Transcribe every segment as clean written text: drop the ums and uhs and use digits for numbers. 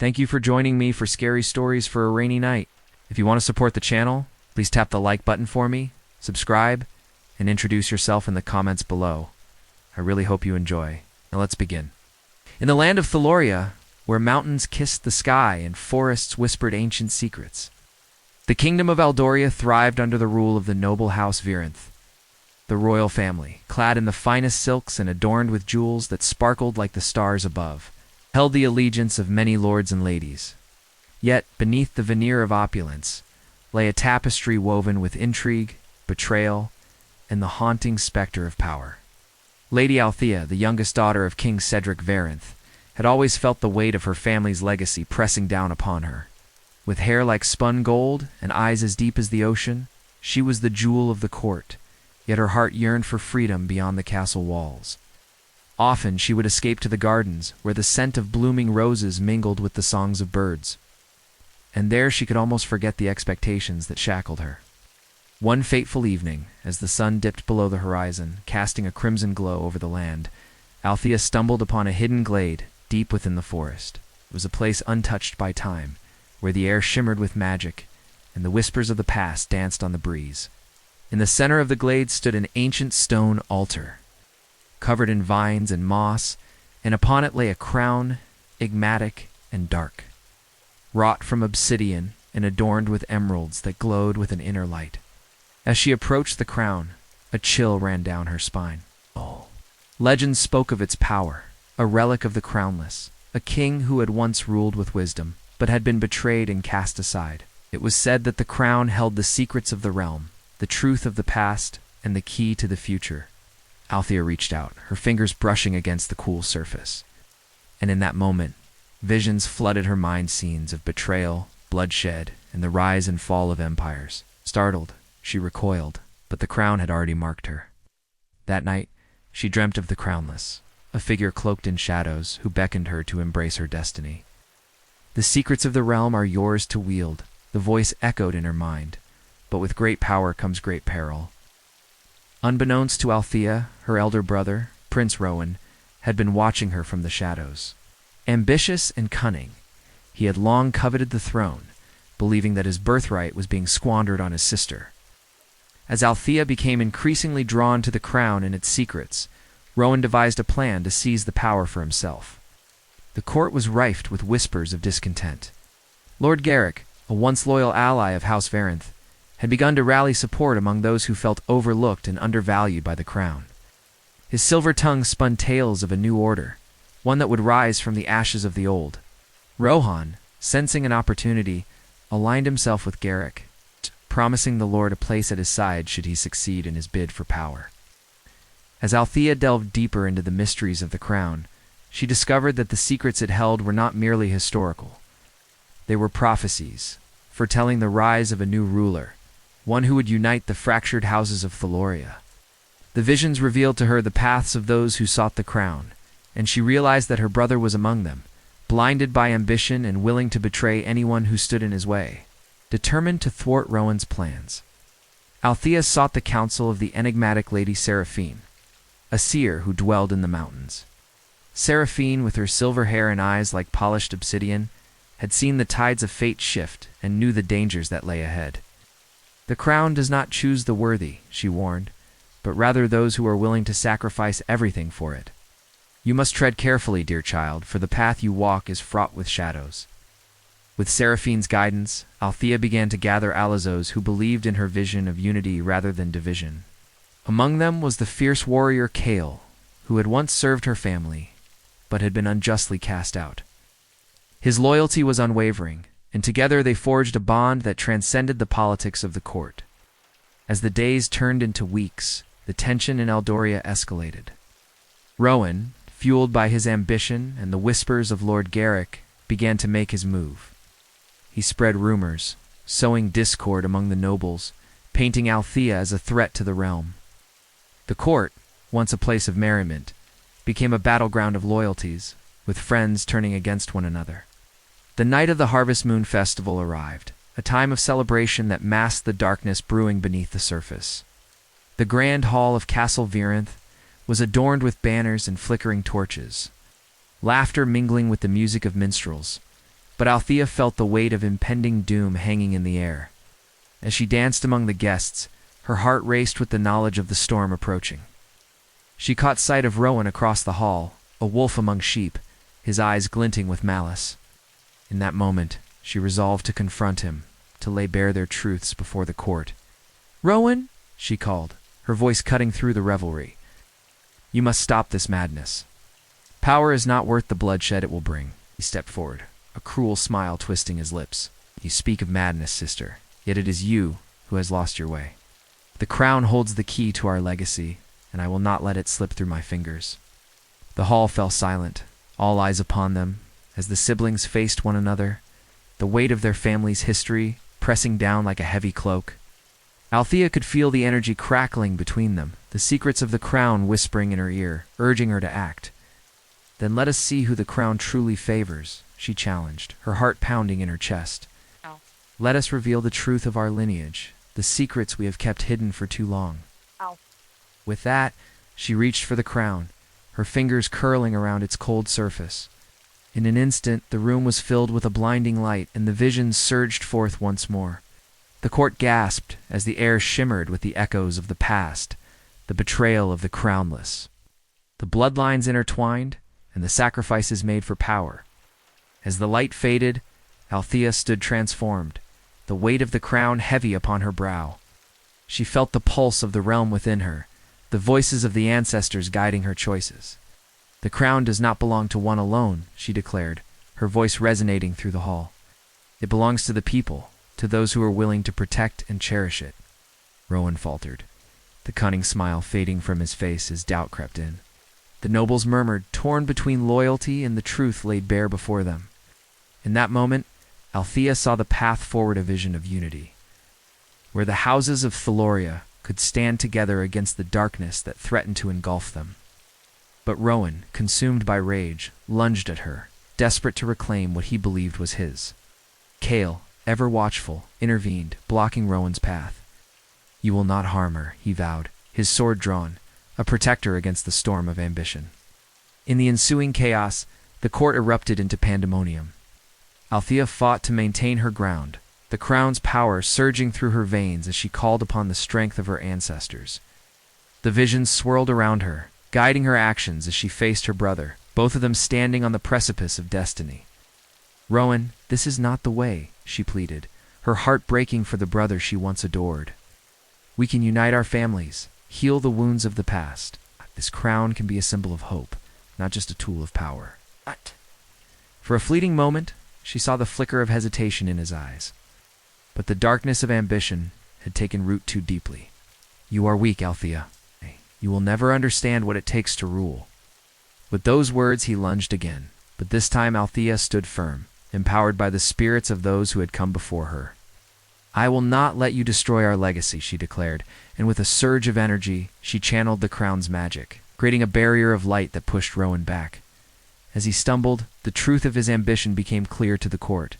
Thank you for joining me for Scary Stories for a Rainy Night. If you want to support the channel, please tap the like button for me, subscribe, and introduce yourself in the comments below. I really hope you enjoy. Now let's begin. In the land of Theloria, where mountains kissed the sky and forests whispered ancient secrets, the kingdom of Eldoria thrived under the rule of the noble house Virenth. The royal family, clad in the finest silks and adorned with jewels that sparkled like the stars above, held the allegiance of many lords and ladies. Yet, beneath the veneer of opulence, lay a tapestry woven with intrigue, betrayal, and the haunting specter of power. Lady Althea, the youngest daughter of King Cedric Varenth, had always felt the weight of her family's legacy pressing down upon her. With hair like spun gold and eyes as deep as the ocean, she was the jewel of the court, yet her heart yearned for freedom beyond the castle walls. Often she would escape to the gardens, where the scent of blooming roses mingled with the songs of birds. And there she could almost forget the expectations that shackled her. One fateful evening, as the sun dipped below the horizon, casting a crimson glow over the land, Althea stumbled upon a hidden glade deep within the forest. It was a place untouched by time, where the air shimmered with magic, and the whispers of the past danced on the breeze. In the center of the glade stood an ancient stone altar, covered in vines and moss, and upon it lay a crown, enigmatic and dark, wrought from obsidian and adorned with emeralds that glowed with an inner light. As she approached the crown, a chill ran down her spine. Legends spoke of its power, a relic of the crownless, a king who had once ruled with wisdom, but had been betrayed and cast aside. It was said that the crown held the secrets of the realm, the truth of the past, and the key to the future. Althea reached out, her fingers brushing against the cool surface. And in that moment, visions flooded her mind, scenes of betrayal, bloodshed, and the rise and fall of empires. Startled, she recoiled, but the crown had already marked her. That night, she dreamt of the crownless, a figure cloaked in shadows who beckoned her to embrace her destiny. "The secrets of the realm are yours to wield," the voice echoed in her mind, "but with great power comes great peril." Unbeknownst to Althea, her elder brother, Prince Rowan, had been watching her from the shadows. Ambitious and cunning, he had long coveted the throne, believing that his birthright was being squandered on his sister. As Althea became increasingly drawn to the crown and its secrets, Rowan devised a plan to seize the power for himself. The court was rife with whispers of discontent. Lord Garrick, a once loyal ally of House Varenth, had begun to rally support among those who felt overlooked and undervalued by the crown. His silver tongue spun tales of a new order, one that would rise from the ashes of the old. Rohan, sensing an opportunity, aligned himself with Garrick, promising the Lord a place at his side should he succeed in his bid for power. As Althea delved deeper into the mysteries of the crown, she discovered that the secrets it held were not merely historical. They were prophecies, foretelling the rise of a new ruler, one who would unite the fractured houses of Theloria. The visions revealed to her the paths of those who sought the crown, and she realized that her brother was among them, blinded by ambition and willing to betray anyone who stood in his way. Determined to thwart Rowan's plans, Althea sought the counsel of the enigmatic Lady Seraphine, a seer who dwelled in the mountains. Seraphine, with her silver hair and eyes like polished obsidian, had seen the tides of fate shift and knew the dangers that lay ahead. "The crown does not choose the worthy," she warned, "but rather those who are willing to sacrifice everything for it. You must tread carefully, dear child, for the path you walk is fraught with shadows." With Seraphine's guidance, Althea began to gather Alazos who believed in her vision of unity rather than division. Among them was the fierce warrior Kale, who had once served her family, but had been unjustly cast out. His loyalty was unwavering, and together they forged a bond that transcended the politics of the court. As the days turned into weeks, the tension in Eldoria escalated. Rowan, fueled by his ambition and the whispers of Lord Garrick, began to make his move. He spread rumors, sowing discord among the nobles, painting Althea as a threat to the realm. The court, once a place of merriment, became a battleground of loyalties, with friends turning against one another. The night of the Harvest Moon Festival arrived, a time of celebration that masked the darkness brewing beneath the surface. The grand hall of Castle Virenth was adorned with banners and flickering torches, laughter mingling with the music of minstrels. But Althea felt the weight of impending doom hanging in the air. As she danced among the guests, her heart raced with the knowledge of the storm approaching. She caught sight of Rowan across the hall, a wolf among sheep, his eyes glinting with malice. In that moment, she resolved to confront him, to lay bare their truths before the court. "Rowan," she called, her voice cutting through the revelry. "You must stop this madness. Power is not worth the bloodshed it will bring." He stepped forward, a cruel smile twisting his lips. "You speak of madness, sister, yet it is you who has lost your way. The crown holds the key to our legacy, and I will not let it slip through my fingers." The hall fell silent, all eyes upon them, as the siblings faced one another, the weight of their family's history pressing down like a heavy cloak. Althea could feel the energy crackling between them, the secrets of the crown whispering in her ear, urging her to act. "Then let us see who the crown truly favors," she challenged, her heart pounding in her chest. Ow. "Let us reveal the truth of our lineage, the secrets we have kept hidden for too long." Ow. With that, she reached for the crown, her fingers curling around its cold surface. In an instant, the room was filled with a blinding light, and the visions surged forth once more. The court gasped as the air shimmered with the echoes of the past, the betrayal of the crownless. The bloodlines intertwined, and the sacrifices made for power. As the light faded, Althea stood transformed, the weight of the crown heavy upon her brow. She felt the pulse of the realm within her, the voices of the ancestors guiding her choices. "The crown does not belong to one alone," she declared, her voice resonating through the hall. "It belongs to the people, to those who are willing to protect and cherish it." Rowan faltered, the cunning smile fading from his face as doubt crept in. The nobles murmured, torn between loyalty and the truth laid bare before them. In that moment, Althea saw the path forward, a vision of unity, where the houses of Theloria could stand together against the darkness that threatened to engulf them. But Rowan, consumed by rage, lunged at her, desperate to reclaim what he believed was his. Cale, ever watchful, intervened, blocking Rowan's path. "You will not harm her," he vowed, his sword drawn, a protector against the storm of ambition. In the ensuing chaos, the court erupted into pandemonium. Althea fought to maintain her ground, the crown's power surging through her veins as she called upon the strength of her ancestors. The visions swirled around her, guiding her actions as she faced her brother, both of them standing on the precipice of destiny. "Rowan, this is not the way," she pleaded, her heart breaking for the brother she once adored. "We can unite our families, heal the wounds of the past. This crown can be a symbol of hope, not just a tool of power." For a fleeting moment, she saw the flicker of hesitation in his eyes. But the darkness of ambition had taken root too deeply. "You are weak, Althea. You will never understand what it takes to rule." With those words, he lunged again, but this time Althea stood firm, empowered by the spirits of those who had come before her. "I will not let you destroy our legacy," she declared, and with a surge of energy, she channeled the crown's magic, creating a barrier of light that pushed Rowan back. As he stumbled, the truth of his ambition became clear to the court.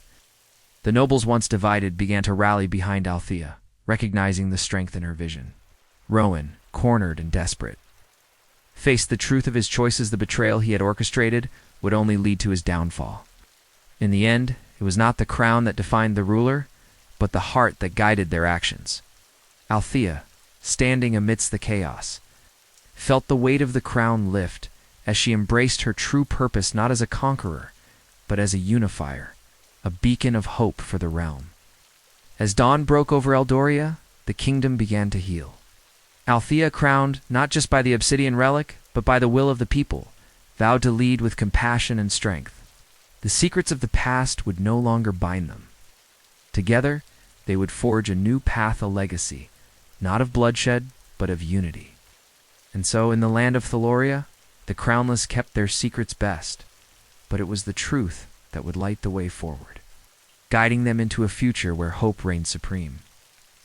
The nobles, once divided, began to rally behind Althea, recognizing the strength in her vision. Rowan, cornered and desperate, faced the truth of his choices. The betrayal he had orchestrated would only lead to his downfall. In the end, it was not the crown that defined the ruler, but the heart that guided their actions. Althea, standing amidst the chaos, felt the weight of the crown lift as she embraced her true purpose, not as a conqueror, but as a unifier, a beacon of hope for the realm. As dawn broke over Eldoria, the kingdom began to heal. Althea, crowned not just by the obsidian relic, but by the will of the people, vowed to lead with compassion and strength. The secrets of the past would no longer bind them. Together, they would forge a new path, a legacy, not of bloodshed, but of unity. And so, in the land of Theloria, the crownless kept their secrets best, but it was the truth that would light the way forward, guiding them into a future where hope reigned supreme.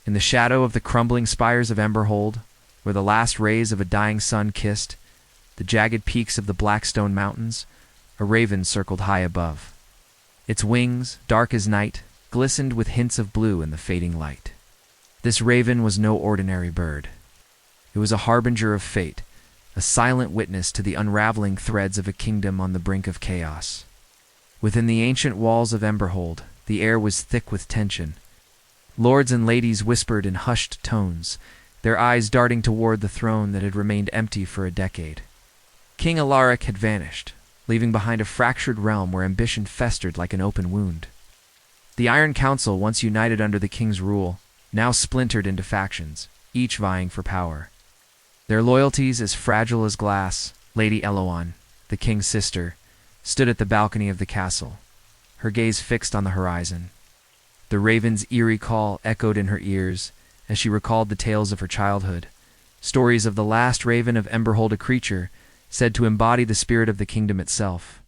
In the shadow of the crumbling spires of Emberhold, where the last rays of a dying sun kissed the jagged peaks of the Blackstone Mountains, a raven circled high above. Its wings, dark as night, glistened with hints of blue in the fading light. This raven was no ordinary bird. It was a harbinger of fate, a silent witness to the unraveling threads of a kingdom on the brink of chaos. Within the ancient walls of Emberhold, the air was thick with tension. Lords and ladies whispered in hushed tones, their eyes darting toward the throne that had remained empty for a decade. King Alaric had vanished, leaving behind a fractured realm where ambition festered like an open wound. The Iron Council, once united under the king's rule, now splintered into factions, each vying for power. Their loyalties as fragile as glass, Lady Eloan, the king's sister, stood at the balcony of the castle, her gaze fixed on the horizon. The raven's eerie call echoed in her ears as she recalled the tales of her childhood, stories of the last raven of Emberhold, a creature said to embody the spirit of the kingdom itself.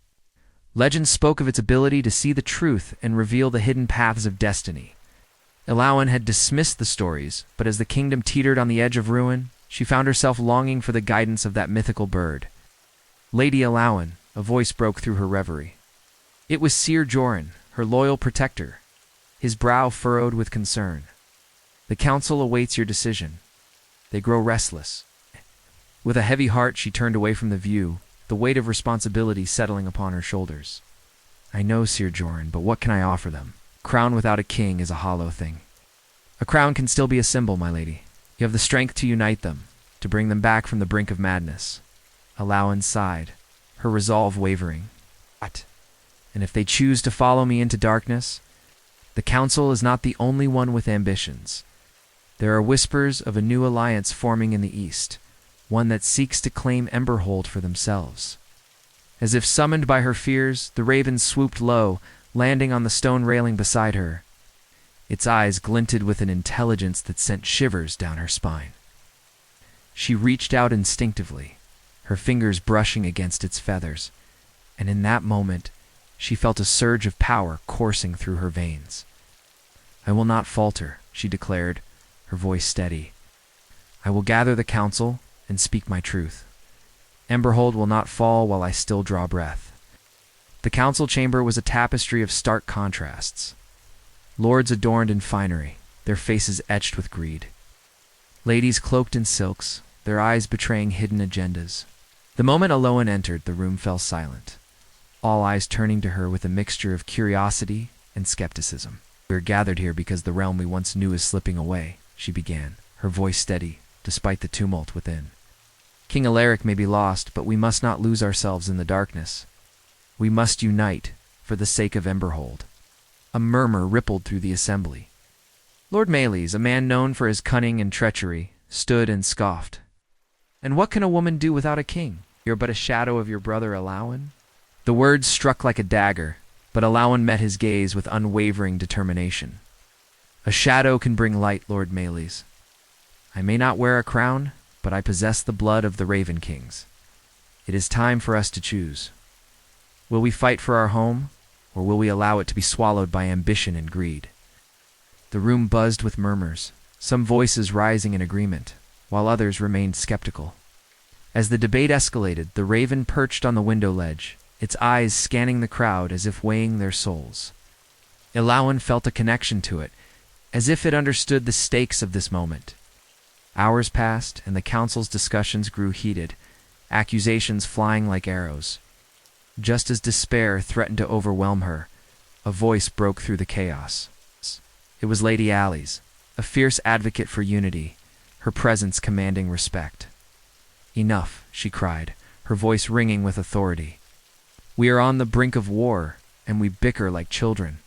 Legend spoke of its ability to see the truth and reveal the hidden paths of destiny. Eloan had dismissed the stories, but as the kingdom teetered on the edge of ruin, she found herself longing for the guidance of that mythical bird. Lady Eloan, a voice broke through her reverie. It was Ser Jorah, her loyal protector, his brow furrowed with concern. The council awaits your decision. They grow restless. With a heavy heart, she turned away from the view, the weight of responsibility settling upon her shoulders. I know, Ser Jorah, but what can I offer them? Crown without a king is a hollow thing. A crown can still be a symbol, my lady. You have the strength to unite them, to bring them back from the brink of madness. Eloan sighed, her resolve wavering. What? And if they choose to follow me into darkness? The council is not the only one with ambitions. There are whispers of a new alliance forming in the east, one that seeks to claim Emberhold for themselves. As if summoned by her fears, the raven swooped low, landing on the stone railing beside her. Its eyes glinted with an intelligence that sent shivers down her spine. She reached out instinctively, her fingers brushing against its feathers, and in that moment, she felt a surge of power coursing through her veins. I will not falter, she declared, her voice steady. I will gather the council and speak my truth. Emberhold will not fall while I still draw breath. The council chamber was a tapestry of stark contrasts. Lords adorned in finery, their faces etched with greed. Ladies cloaked in silks, their eyes betraying hidden agendas. The moment Eloan entered, the room fell silent, all eyes turning to her with a mixture of curiosity and skepticism. We are gathered here because the realm we once knew is slipping away, she began, her voice steady, despite the tumult within. King Alaric may be lost, but we must not lose ourselves in the darkness. We must unite, for the sake of Emberhold. A murmur rippled through the assembly. Lord Meleys, a man known for his cunning and treachery, stood and scoffed. And what can a woman do without a king? You're but a shadow of your brother Eloan? The words struck like a dagger, but Eloan met his gaze with unwavering determination. A shadow can bring light, Lord Meleys. I may not wear a crown, but I possess the blood of the Raven Kings. It is time for us to choose. Will we fight for our home, or will we allow it to be swallowed by ambition and greed? The room buzzed with murmurs, some voices rising in agreement, while others remained skeptical. As the debate escalated, the raven perched on the window ledge, its eyes scanning the crowd as if weighing their souls. Eloan felt a connection to it, as if it understood the stakes of this moment. Hours passed, and the council's discussions grew heated, accusations flying like arrows. Just as despair threatened to overwhelm her, a voice broke through the chaos. It was Lady Alys, a fierce advocate for unity, her presence commanding respect. Enough, she cried, her voice ringing with authority. We are on the brink of war, and we bicker like children.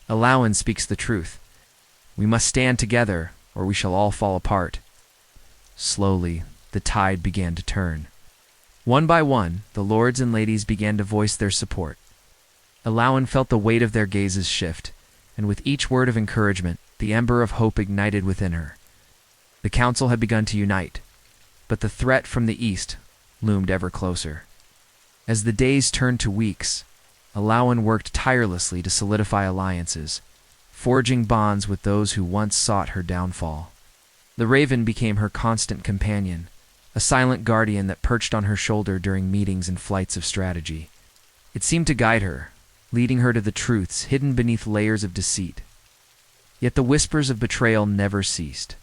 Eloan speaks the truth. We must stand together, or we shall all fall apart. Slowly, the tide began to turn. One by one, the lords and ladies began to voice their support. Eloan felt the weight of their gazes shift, and with each word of encouragement, the ember of hope ignited within her. The council had begun to unite, but the threat from the east loomed ever closer. As the days turned to weeks, Eloan worked tirelessly to solidify alliances, forging bonds with those who once sought her downfall. The raven became her constant companion, a silent guardian that perched on her shoulder during meetings and flights of strategy. It seemed to guide her, leading her to the truths hidden beneath layers of deceit. Yet the whispers of betrayal never ceased.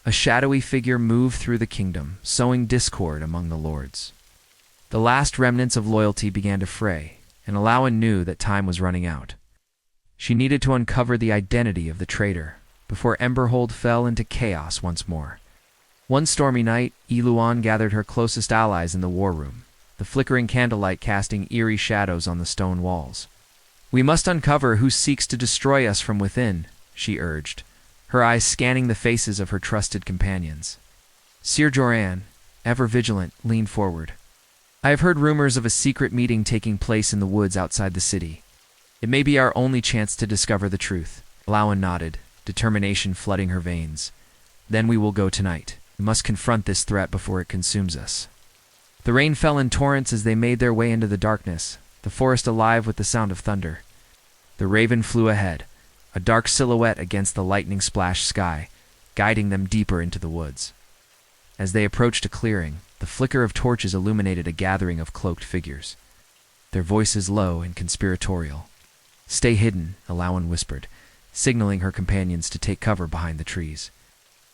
A shadowy figure moved through the kingdom, sowing discord among the lords. The last remnants of loyalty began to fray, and Alwyn knew that time was running out. She needed to uncover the identity of the traitor before Emberhold fell into chaos once more. One stormy night, Eluan gathered her closest allies in the war room, the flickering candlelight casting eerie shadows on the stone walls. "We must uncover who seeks to destroy us from within," she urged, her eyes scanning the faces of her trusted companions. Ser Jorah, ever vigilant, leaned forward. "I have heard rumors of a secret meeting taking place in the woods outside the city. It may be our only chance to discover the truth." Alwyn nodded, determination flooding her veins. "Then we will go tonight. We must confront this threat before it consumes us." The rain fell in torrents as they made their way into the darkness, the forest alive with the sound of thunder. The raven flew ahead, a dark silhouette against the lightning-splashed sky, guiding them deeper into the woods. As they approached a clearing, the flicker of torches illuminated a gathering of cloaked figures, their voices low and conspiratorial. "Stay hidden," Alwyn whispered, signaling her companions to take cover behind the trees.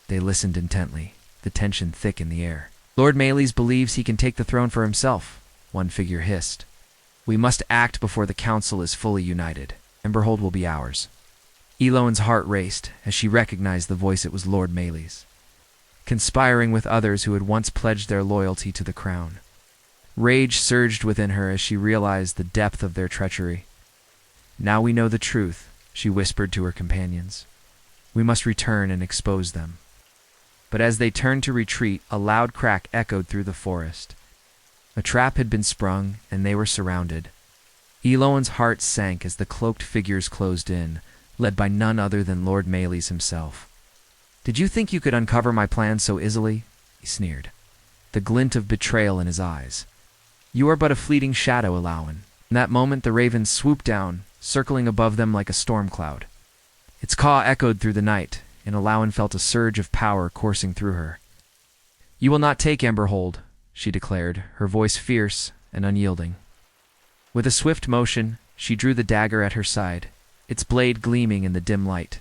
They listened intently, the tension thick in the air. "Lord Meleys believes he can take the throne for himself," one figure hissed. "We must act before the council is fully united. Emberhold will be ours." Eloan's heart raced as she recognized the voice. It was Lord Meleys, conspiring with others who had once pledged their loyalty to the crown. Rage surged within her as she realized the depth of their treachery. "Now we know the truth," she whispered to her companions. "We must return and expose them." But as they turned to retreat, a loud crack echoed through the forest. A trap had been sprung, and they were surrounded. Eloan's heart sank as the cloaked figures closed in, led by none other than Lord Meleys himself. "Did you think you could uncover my plans so easily?" he sneered, the glint of betrayal in his eyes. "You are but a fleeting shadow, Alwyn." In that moment the raven swooped down, circling above them like a storm cloud. Its caw echoed through the night, and Alwyn felt a surge of power coursing through her. "You will not take Emberhold," she declared, her voice fierce and unyielding. With a swift motion, she drew the dagger at her side, its blade gleaming in the dim light.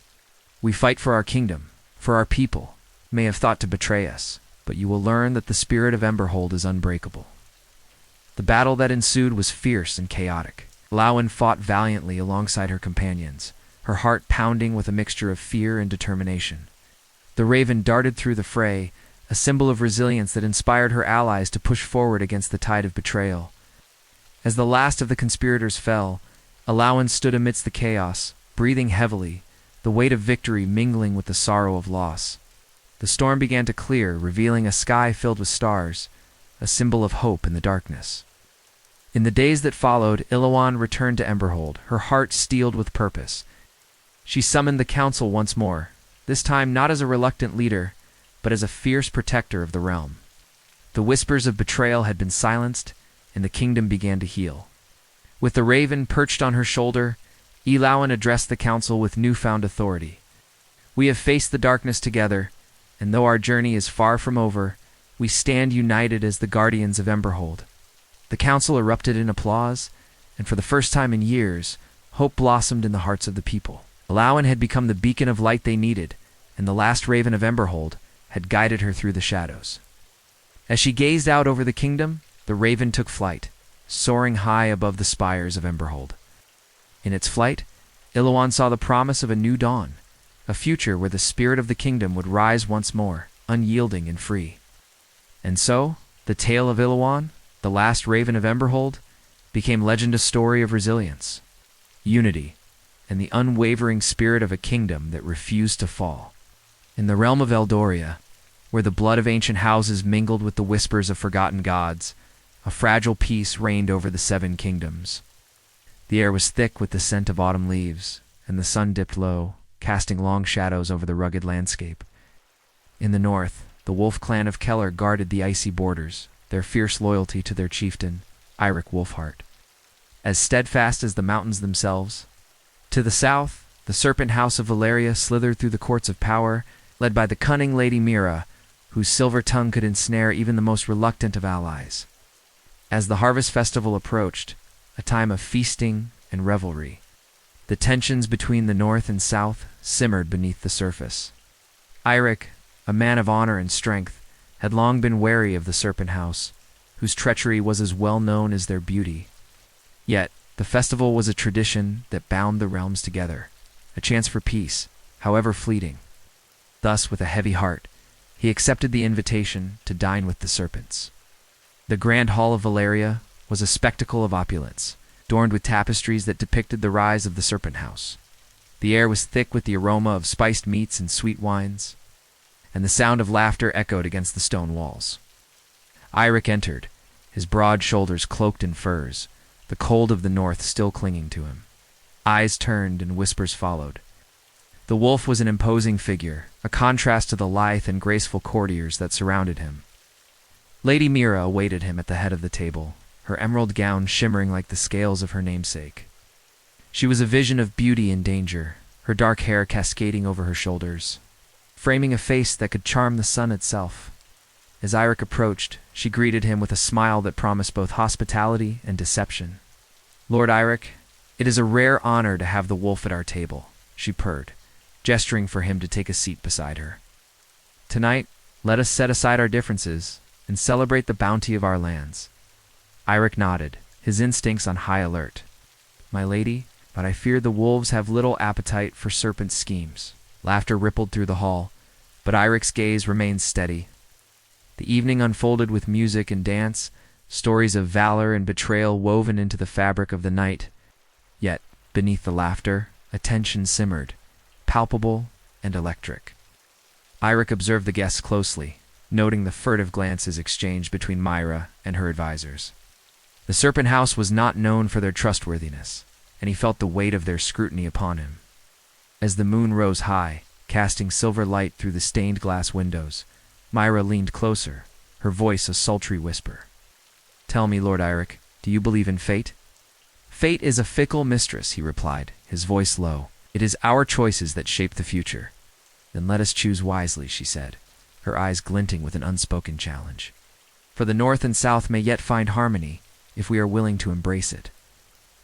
"We fight for our kingdom, for our people. You may have thought to betray us, but you will learn that the spirit of Emberhold is unbreakable." The battle that ensued was fierce and chaotic. Alwyn fought valiantly alongside her companions, her heart pounding with a mixture of fear and determination. The raven darted through the fray, a symbol of resilience that inspired her allies to push forward against the tide of betrayal. As the last of the conspirators fell, Alwyn stood amidst the chaos, breathing heavily, the weight of victory mingling with the sorrow of loss. The storm began to clear, revealing a sky filled with stars, a symbol of hope in the darkness. In the days that followed, Eluan returned to Emberhold, her heart steeled with purpose. She summoned the council once more, this time not as a reluctant leader, but as a fierce protector of the realm. The whispers of betrayal had been silenced, and the kingdom began to heal. With the raven perched on her shoulder, Eluan addressed the council with newfound authority. "We have faced the darkness together, and though our journey is far from over, we stand united as the guardians of Emberhold." The council erupted in applause, and for the first time in years, hope blossomed in the hearts of the people. Alwyn had become the beacon of light they needed, and the last raven of Emberhold had guided her through the shadows. As she gazed out over the kingdom, the raven took flight, soaring high above the spires of Emberhold. In its flight, Eluan saw the promise of a new dawn, a future where the spirit of the kingdom would rise once more, unyielding and free. And so, the tale of Eluan, the last raven of Emberhold, became legend, a story of resilience, unity, and the unwavering spirit of a kingdom that refused to fall. In the realm of Eldoria, where the blood of ancient houses mingled with the whispers of forgotten gods, a fragile peace reigned over the seven kingdoms. The air was thick with the scent of autumn leaves, and the sun dipped low, casting long shadows over the rugged landscape. In the north, the wolf clan of Keller guarded the icy borders, their fierce loyalty to their chieftain, Eirik Wolfheart, as steadfast as the mountains themselves. To the south, the serpent house of Valeria slithered through the courts of power, led by the cunning Lady Mira, whose silver tongue could ensnare even the most reluctant of allies. As the harvest festival approached, a time of feasting and revelry, the tensions between the north and south simmered beneath the surface. Eirik, a man of honor and strength, had long been wary of the Serpent House, whose treachery was as well known as their beauty. Yet, The festival was a tradition that bound the realms together, a chance for peace, however fleeting. Thus, with a heavy heart, he accepted the invitation to dine with the serpents. The grand hall of Valeria was a spectacle of opulence, adorned with tapestries that depicted the rise of the serpent house. The air was thick with the aroma of spiced meats and sweet wines, and the sound of laughter echoed against the stone walls. Eirik entered, his broad shoulders cloaked in furs, the cold of the north still clinging to him. Eyes turned and whispers followed. The wolf was an imposing figure, a contrast to the lithe and graceful courtiers that surrounded him. Lady Mira awaited him at the head of the table, her emerald gown shimmering like the scales of her namesake. She was a vision of beauty and danger, her dark hair cascading over her shoulders, framing a face that could charm the sun itself. As Eirik approached, she greeted him with a smile that promised both hospitality and deception. "Lord Eirik, it is a rare honor to have the wolf at our table," she purred, gesturing for him to take a seat beside her. "Tonight, let us set aside our differences and celebrate the bounty of our lands." Eirik nodded, his instincts on high alert. "My lady, but I fear the wolves have little appetite for serpent schemes." Laughter rippled through the hall, but Eirik's gaze remained steady. The evening unfolded with music and dance, stories of valor and betrayal woven into the fabric of the night. Yet, beneath the laughter, a tension simmered, palpable and electric. Eirik observed the guests closely, noting the furtive glances exchanged between Myra and her advisors. The Serpent House was not known for their trustworthiness, and he felt the weight of their scrutiny upon him. As the moon rose high, casting silver light through the stained glass windows, Myra leaned closer, her voice a sultry whisper. "Tell me, Lord Eirik, do you believe in fate?" "Fate is a fickle mistress," he replied, his voice low. "It is our choices that shape the future." "Then let us choose wisely," she said, her eyes glinting with an unspoken challenge. "For the North and South may yet find harmony, if we are willing to embrace it."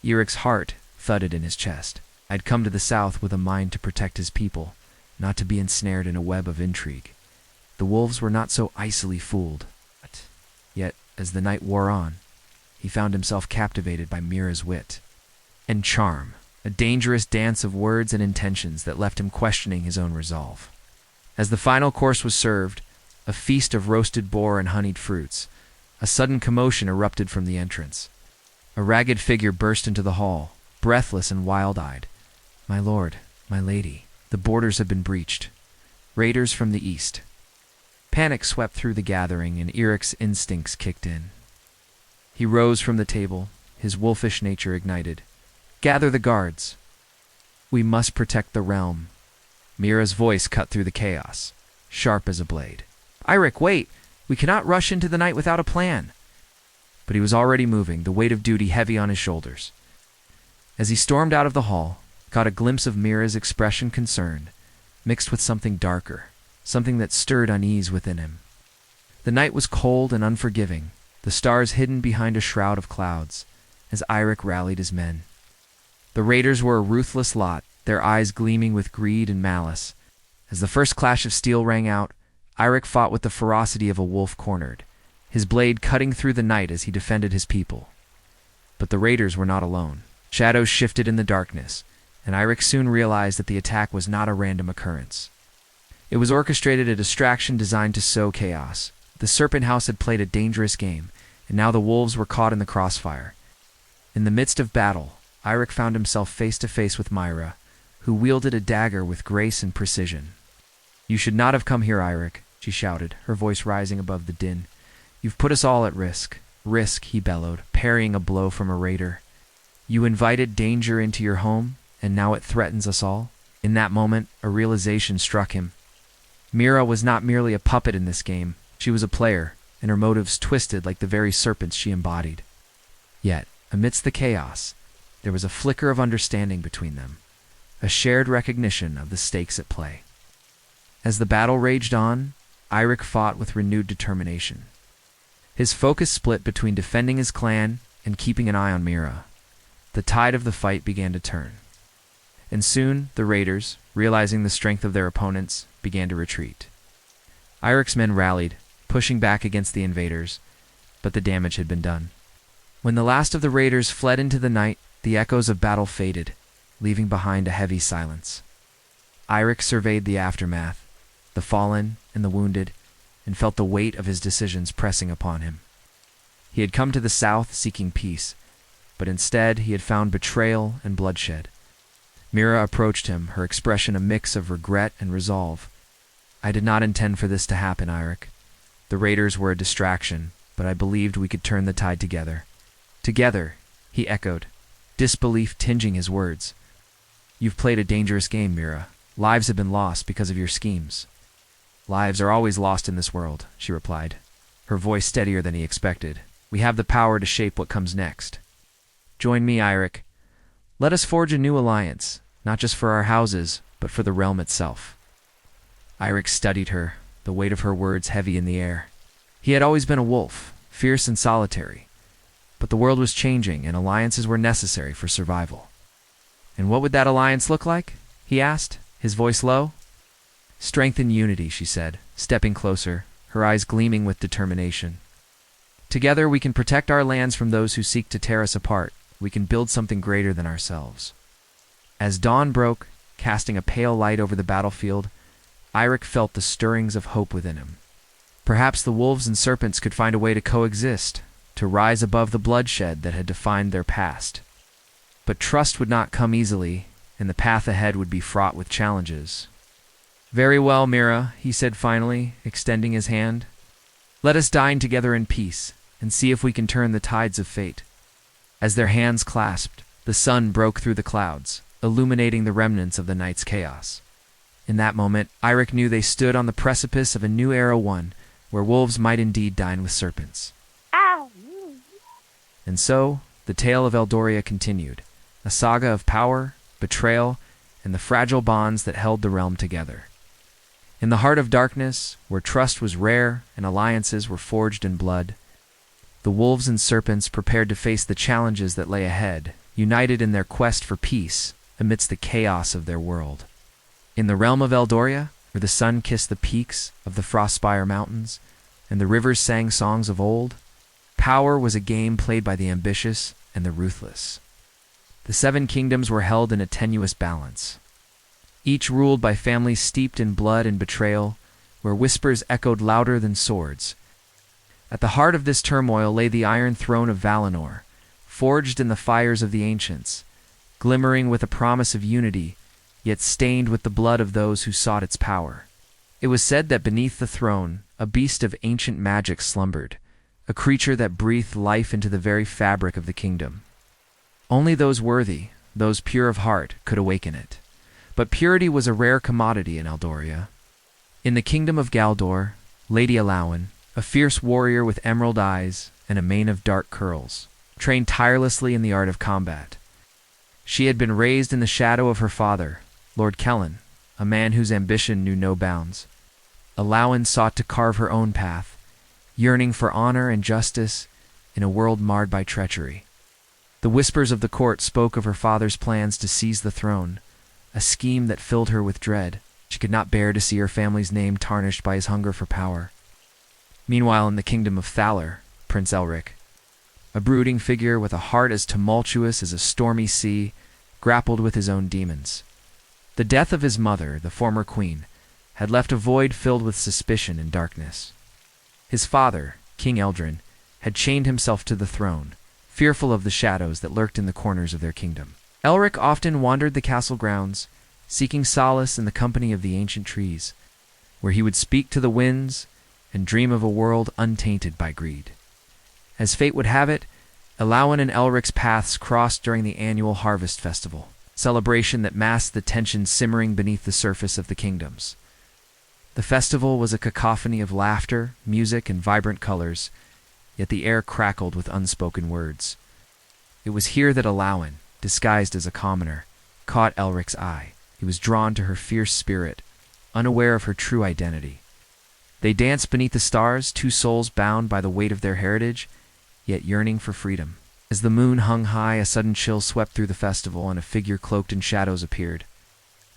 Eirik's heart thudded in his chest. I'd come to the South with a mind to protect his people, not to be ensnared in a web of intrigue. The wolves were not so icily fooled. Yet, as the night wore on, he found himself captivated by Mira's wit and charm, a dangerous dance of words and intentions that left him questioning his own resolve. As the final course was served, a feast of roasted boar and honeyed fruits, a sudden commotion erupted from the entrance. A ragged figure burst into the hall, breathless and wild-eyed. "My lord, my lady, the borders have been breached. Raiders from the east." Panic swept through the gathering, and Eirik's instincts kicked in. He rose from the table, his wolfish nature ignited. "Gather the guards. We must protect the realm." Mira's voice cut through the chaos, sharp as a blade. "Eirik, wait! We cannot rush into the night without a plan." But he was already moving, the weight of duty heavy on his shoulders. As he stormed out of the hall, caught a glimpse of Mira's expression concerned, mixed with something darker, something that stirred unease within him. The night was cold and unforgiving, the stars hidden behind a shroud of clouds, as Eirik rallied his men. The raiders were a ruthless lot, their eyes gleaming with greed and malice. As the first clash of steel rang out, Eirik fought with the ferocity of a wolf cornered, his blade cutting through the night as he defended his people. But the raiders were not alone. Shadows shifted in the darkness, and Eirik soon realized that the attack was not a random occurrence. It was orchestrated, a distraction designed to sow chaos. The Serpent House had played a dangerous game, and now the wolves were caught in the crossfire. In the midst of battle, Eirik found himself face to face with Myra, who wielded a dagger with grace and precision. "You should not have come here, Eirik," she shouted, her voice rising above the din. "You've put us all at risk." "Risk," he bellowed, parrying a blow from a raider. "You invited danger into your home, and now it threatens us all?" In that moment, a realization struck him. Mira was not merely a puppet in this game. She was a player, and her motives twisted like the very serpents she embodied. Yet, amidst the chaos, there was a flicker of understanding between them, a shared recognition of the stakes at play. As the battle raged on, Eirik fought with renewed determination. His focus split between defending his clan and keeping an eye on Mira. The tide of the fight began to turn. And soon, the raiders, realizing the strength of their opponents, began to retreat. Eirik's men rallied, pushing back against the invaders, but the damage had been done. When the last of the raiders fled into the night, The echoes of battle faded, leaving behind a heavy silence. Eirik surveyed the aftermath, the fallen and the wounded, and felt the weight of his decisions pressing upon him. He had come to the south seeking peace, but instead he had found betrayal and bloodshed. Mira approached him, her expression a mix of regret and resolve. "I did not intend for this to happen, Eirik. The raiders were a distraction, but I believed we could turn the tide together." "Together," he echoed, disbelief tinging his words. "You've played a dangerous game, Mira. Lives have been lost because of your schemes." "Lives are always lost in this world," she replied, her voice steadier than he expected. "We have the power to shape what comes next. Join me, Eirik. Let us forge a new alliance, not just for our houses, but for the realm itself." Eirik studied her, the weight of her words heavy in the air. He had always been a wolf, fierce and solitary, but the world was changing and alliances were necessary for survival. "And what would that alliance look like?" he asked, his voice low. "Strength and unity," she said, stepping closer, her eyes gleaming with determination. "Together we can protect our lands from those who seek to tear us apart. We can build something greater than ourselves." As dawn broke, casting a pale light over the battlefield, Eirik felt the stirrings of hope within him. Perhaps the wolves and serpents could find a way to coexist, to rise above the bloodshed that had defined their past. But trust would not come easily, and the path ahead would be fraught with challenges. "Very well, Mira," he said finally, extending his hand. "Let us dine together in peace, and see if we can turn the tides of fate." As their hands clasped, the sun broke through the clouds, illuminating the remnants of the night's chaos. In that moment, Eirik knew they stood on the precipice of a new era, one where wolves might indeed dine with serpents. Ow! And so, the tale of Eldoria continued, a saga of power, betrayal, and the fragile bonds that held the realm together. In the heart of darkness, where trust was rare and alliances were forged in blood, the wolves and serpents prepared to face the challenges that lay ahead, united in their quest for peace amidst the chaos of their world. In the realm of Eldoria, where the sun kissed the peaks of the Frostspire Mountains and the rivers sang songs of old, power was a game played by the ambitious and the ruthless. The seven kingdoms were held in a tenuous balance, each ruled by families steeped in blood and betrayal, where whispers echoed louder than swords. At the heart of this turmoil lay the Iron Throne of Valinor, forged in the fires of the ancients, glimmering with a promise of unity, yet stained with the blood of those who sought its power. It was said that beneath the throne, a beast of ancient magic slumbered, a creature that breathed life into the very fabric of the kingdom. Only those worthy, those pure of heart, could awaken it. But purity was a rare commodity in Eldoria. In the kingdom of Galdor, Lady Alawen, a fierce warrior with emerald eyes and a mane of dark curls, trained tirelessly in the art of combat. She had been raised in the shadow of her father, Lord Kellen, a man whose ambition knew no bounds. Alawen sought to carve her own path, yearning for honor and justice in a world marred by treachery. The whispers of the court spoke of her father's plans to seize the throne, a scheme that filled her with dread. She could not bear to see her family's name tarnished by his hunger for power. Meanwhile, in the kingdom of Thaler, Prince Elric, a brooding figure with a heart as tumultuous as a stormy sea, grappled with his own demons. The death of his mother, the former queen, had left a void filled with suspicion and darkness. His father, King Eldrin, had chained himself to the throne, fearful of the shadows that lurked in the corners of their kingdom. Elric often wandered the castle grounds, seeking solace in the company of the ancient trees, where he would speak to the winds and dream of a world untainted by greed. As fate would have it, Alawen and Elric's paths crossed during the annual Harvest Festival, celebration that masked the tension simmering beneath the surface of the kingdoms. The festival was a cacophony of laughter, music, and vibrant colors, yet the air crackled with unspoken words. It was here that Alawen, disguised as a commoner, caught Elric's eye. He was drawn to her fierce spirit, unaware of her true identity. They danced beneath the stars, two souls bound by the weight of their heritage, yet yearning for freedom. As the moon hung high, a sudden chill swept through the festival, and a figure cloaked in shadows appeared.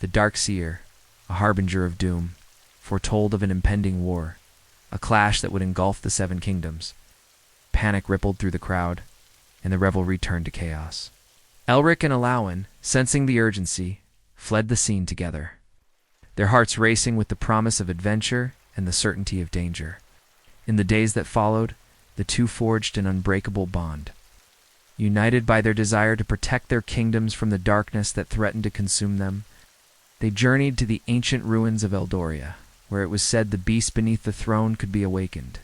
The Dark Seer, a harbinger of doom, foretold of an impending war, a clash that would engulf the seven kingdoms. Panic rippled through the crowd, and the revelry turned to chaos. Elric and Alawen, sensing the urgency, fled the scene together, their hearts racing with the promise of adventure and the certainty of danger. In the days that followed, the two forged an unbreakable bond. United by their desire to protect their kingdoms from the darkness that threatened to consume them, they journeyed to the ancient ruins of Eldoria, where it was said the beast beneath the throne could be awakened.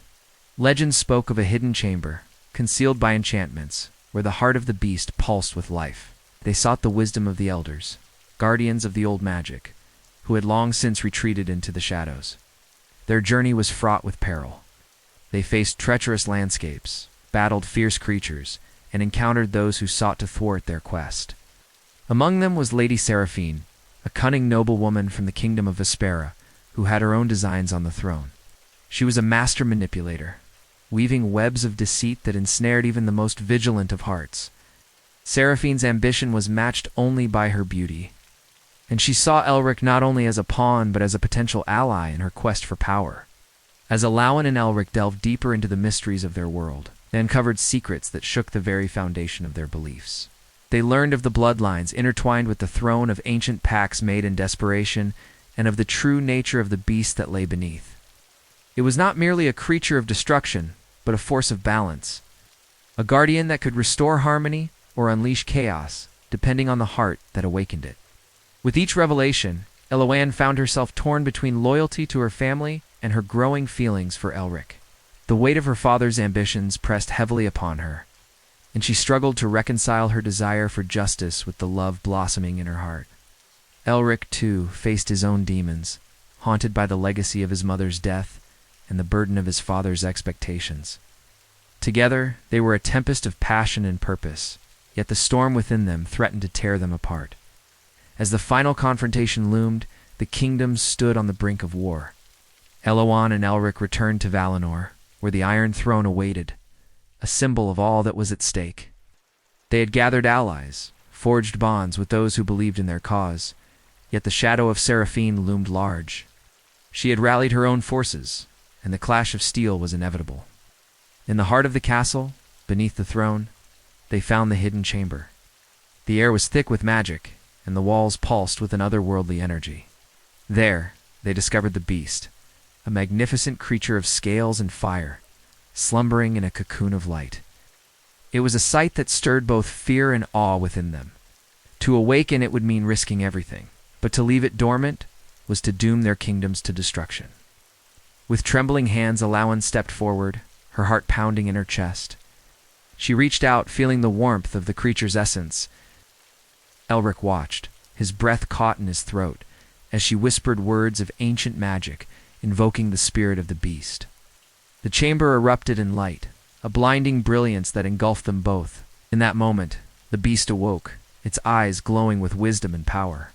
Legend spoke of a hidden chamber, concealed by enchantments, where the heart of the beast pulsed with life. They sought the wisdom of the elders, guardians of the old magic, who had long since retreated into the shadows. Their journey was fraught with peril. They faced treacherous landscapes, battled fierce creatures, and encountered those who sought to thwart their quest. Among them was Lady Seraphine, a cunning noblewoman from the kingdom of Vespera, who had her own designs on the throne. She was a master manipulator, weaving webs of deceit that ensnared even the most vigilant of hearts. Seraphine's ambition was matched only by her beauty, and she saw Elric not only as a pawn but as a potential ally in her quest for power. As Alawen and Elric delved deeper into the mysteries of their world, they uncovered secrets that shook the very foundation of their beliefs. They learned of the bloodlines intertwined with the throne, of ancient pacts made in desperation, and of the true nature of the beast that lay beneath. It was not merely a creature of destruction, but a force of balance, a guardian that could restore harmony or unleash chaos, depending on the heart that awakened it. With each revelation, Eloanne found herself torn between loyalty to her family and her growing feelings for Elric. The weight of her father's ambitions pressed heavily upon her, and she struggled to reconcile her desire for justice with the love blossoming in her heart. Elric, too, faced his own demons, haunted by the legacy of his mother's death and the burden of his father's expectations. Together, they were a tempest of passion and purpose, yet the storm within them threatened to tear them apart. As the final confrontation loomed, the kingdoms stood on the brink of war. Eloanne and Elric returned to Valinor, where the Iron Throne awaited, a symbol of all that was at stake. They had gathered allies, forged bonds with those who believed in their cause, yet the shadow of Seraphine loomed large. She had rallied her own forces, and the clash of steel was inevitable. In the heart of the castle, beneath the throne, they found the hidden chamber. The air was thick with magic, and the walls pulsed with an otherworldly energy. There, they discovered the beast, a magnificent creature of scales and fire, slumbering in a cocoon of light. It was a sight that stirred both fear and awe within them. To awaken it would mean risking everything, but to leave it dormant was to doom their kingdoms to destruction. With trembling hands, Alawen stepped forward, her heart pounding in her chest. She reached out, feeling the warmth of the creature's essence. Elric watched, his breath caught in his throat, as she whispered words of ancient magic, invoking the spirit of the beast. The chamber erupted in light, a blinding brilliance that engulfed them both. In that moment, the beast awoke, its eyes glowing with wisdom and power.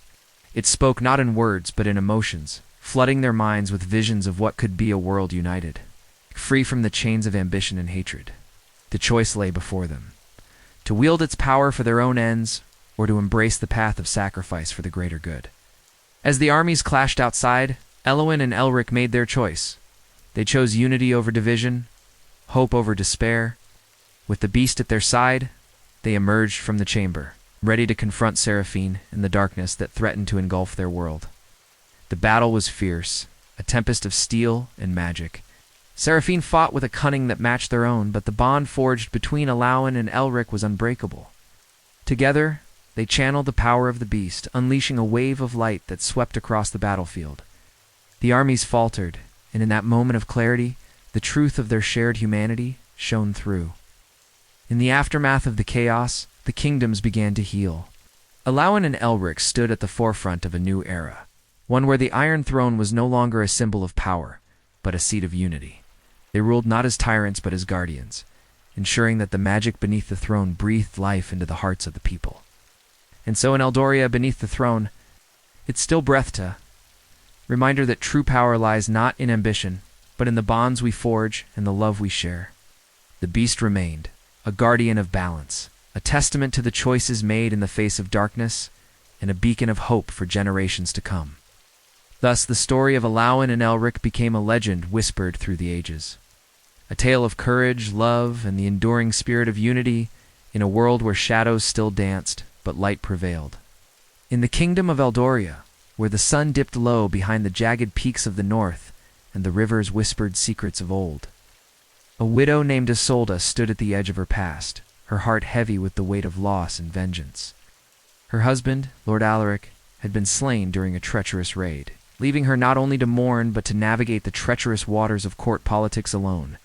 It spoke not in words but in emotions, flooding their minds with visions of what could be a world united, free from the chains of ambition and hatred. The choice lay before them: to wield its power for their own ends, or to embrace the path of sacrifice for the greater good. As the armies clashed outside, Eloanne and Elric made their choice. They chose unity over division, hope over despair. With the beast at their side, they emerged from the chamber, ready to confront Seraphine and the darkness that threatened to engulf their world. The battle was fierce, a tempest of steel and magic. Seraphine fought with a cunning that matched their own, but the bond forged between Alawen and Elric was unbreakable. Together, they channeled the power of the beast, unleashing a wave of light that swept across the battlefield. The armies faltered, and in that moment of clarity, the truth of their shared humanity shone through. In the aftermath of the chaos, the kingdoms began to heal. Alawen and Elric stood at the forefront of a new era, one where the Iron Throne was no longer a symbol of power, but a seat of unity. They ruled not as tyrants but as guardians, ensuring that the magic beneath the throne breathed life into the hearts of the people. And so in Eldoria, beneath the throne, it still breathed a reminder that true power lies not in ambition, but in the bonds we forge and the love we share. The beast remained, a guardian of balance, a testament to the choices made in the face of darkness, and a beacon of hope for generations to come. Thus, the story of Alawen and Elric became a legend whispered through the ages. A tale of courage, love, and the enduring spirit of unity in a world where shadows still danced, but light prevailed. In the kingdom of Eldoria, where the sun dipped low behind the jagged peaks of the north and the rivers whispered secrets of old, a widow named Isolde stood at the edge of her past, her heart heavy with the weight of loss and vengeance. Her husband, Lord Alaric, had been slain during a treacherous raid, leaving her not only to mourn but to navigate the treacherous waters of court politics alone.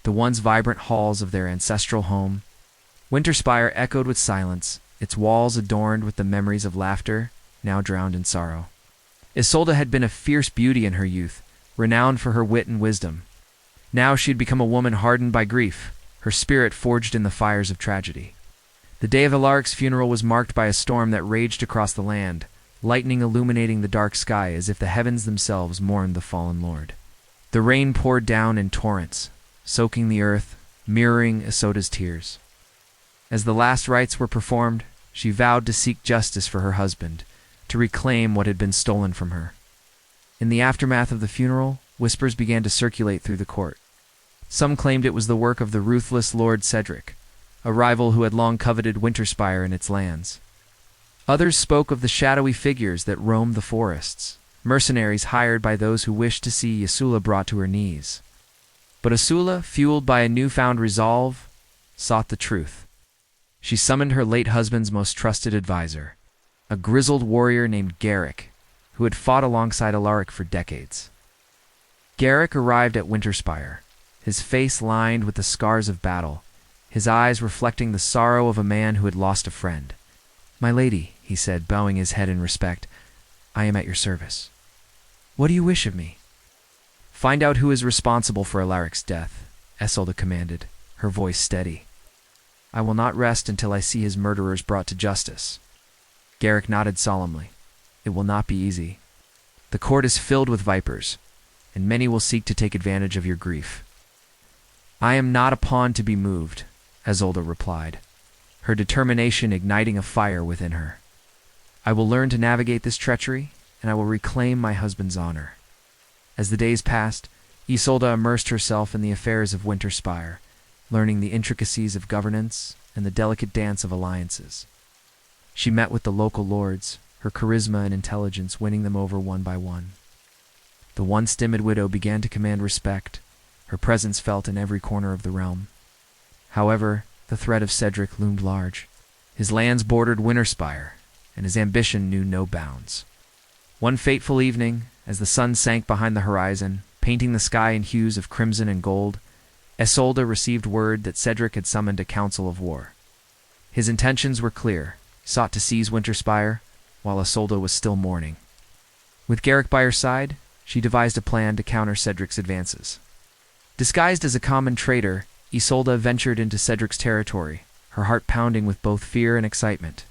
The once vibrant halls of their ancestral home, Winterspire, echoed with silence, its walls adorned with the memories of laughter, now drowned in sorrow. Isolde had been a fierce beauty in her youth, renowned for her wit and wisdom. Now she had become a woman hardened by grief, her spirit forged in the fires of tragedy. The day of Alaric's funeral was marked by a storm that raged across the land, lightning illuminating the dark sky as if the heavens themselves mourned the fallen lord. The rain poured down in torrents, soaking the earth, mirroring Isolde's tears. As the last rites were performed, she vowed to seek justice for her husband, to reclaim what had been stolen from her. In the aftermath of the funeral, whispers began to circulate through the court. Some claimed it was the work of the ruthless Lord Cedric, a rival who had long coveted Winterspire and its lands. Others spoke of the shadowy figures that roamed the forests, mercenaries hired by those who wished to see Isolde brought to her knees. But Isolde, fueled by a newfound resolve, sought the truth. She summoned her late husband's most trusted advisor, a grizzled warrior named Garrick, who had fought alongside Alaric for decades. Garrick arrived at Winterspire, his face lined with the scars of battle, his eyes reflecting the sorrow of a man who had lost a friend. "My lady," he said, bowing his head in respect, "I am at your service. What do you wish of me?" "Find out who is responsible for Alaric's death," Isolde commanded, her voice steady. "I will not rest until I see his murderers brought to justice." Garrick nodded solemnly. "It will not be easy. The court is filled with vipers, and many will seek to take advantage of your grief." "I am not a pawn to be moved," Isolde replied, her determination igniting a fire within her. "I will learn to navigate this treachery, and I will reclaim my husband's honor." As the days passed, Isolde immersed herself in the affairs of Winterspire, learning the intricacies of governance and the delicate dance of alliances. She met with the local lords, her charisma and intelligence winning them over one by one. The once timid widow began to command respect, her presence felt in every corner of the realm. However, the threat of Cedric loomed large. His lands bordered Winterspire, and his ambition knew no bounds. One fateful evening, as the sun sank behind the horizon, painting the sky in hues of crimson and gold, Isolde received word that Cedric had summoned a council of war. His intentions were clear, he sought to seize Winterspire, while Isolde was still mourning. With Garrick by her side, she devised a plan to counter Cedric's advances. Disguised as a common traitor, Isolde ventured into Cedric's territory, her heart pounding with both fear and excitement.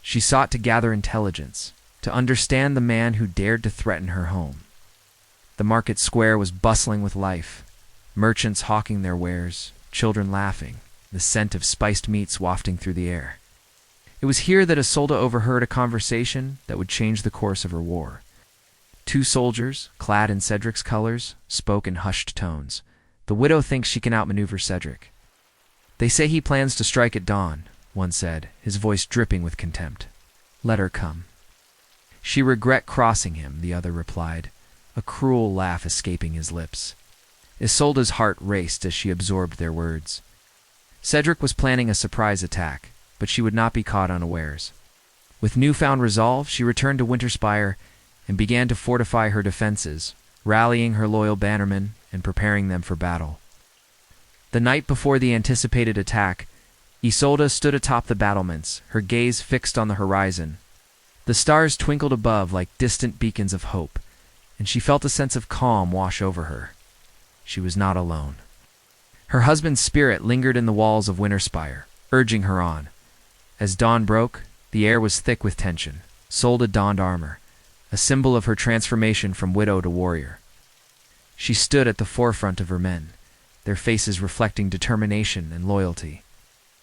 She sought to gather intelligence, to understand the man who dared to threaten her home. The market square was bustling with life, merchants hawking their wares, children laughing, the scent of spiced meats wafting through the air. It was here that Isolde overheard a conversation that would change the course of her war. Two soldiers, clad in Cedric's colors, spoke in hushed tones. "The widow thinks she can outmaneuver Cedric." "They say he plans to strike at dawn," one said, his voice dripping with contempt. "Let her come." "She regret crossing him," the other replied, a cruel laugh escaping his lips. Isolde's heart raced as she absorbed their words. Cedric was planning a surprise attack, but she would not be caught unawares. With newfound resolve, she returned to Winterspire and began to fortify her defenses, rallying her loyal bannermen and preparing them for battle. The night before the anticipated attack, Isolde stood atop the battlements, her gaze fixed on the horizon. The stars twinkled above like distant beacons of hope, and she felt a sense of calm wash over her. She was not alone. Her husband's spirit lingered in the walls of Winterspire, urging her on. As dawn broke, the air was thick with tension. Isolde donned armor, a symbol of her transformation from widow to warrior. She stood at the forefront of her men, their faces reflecting determination and loyalty.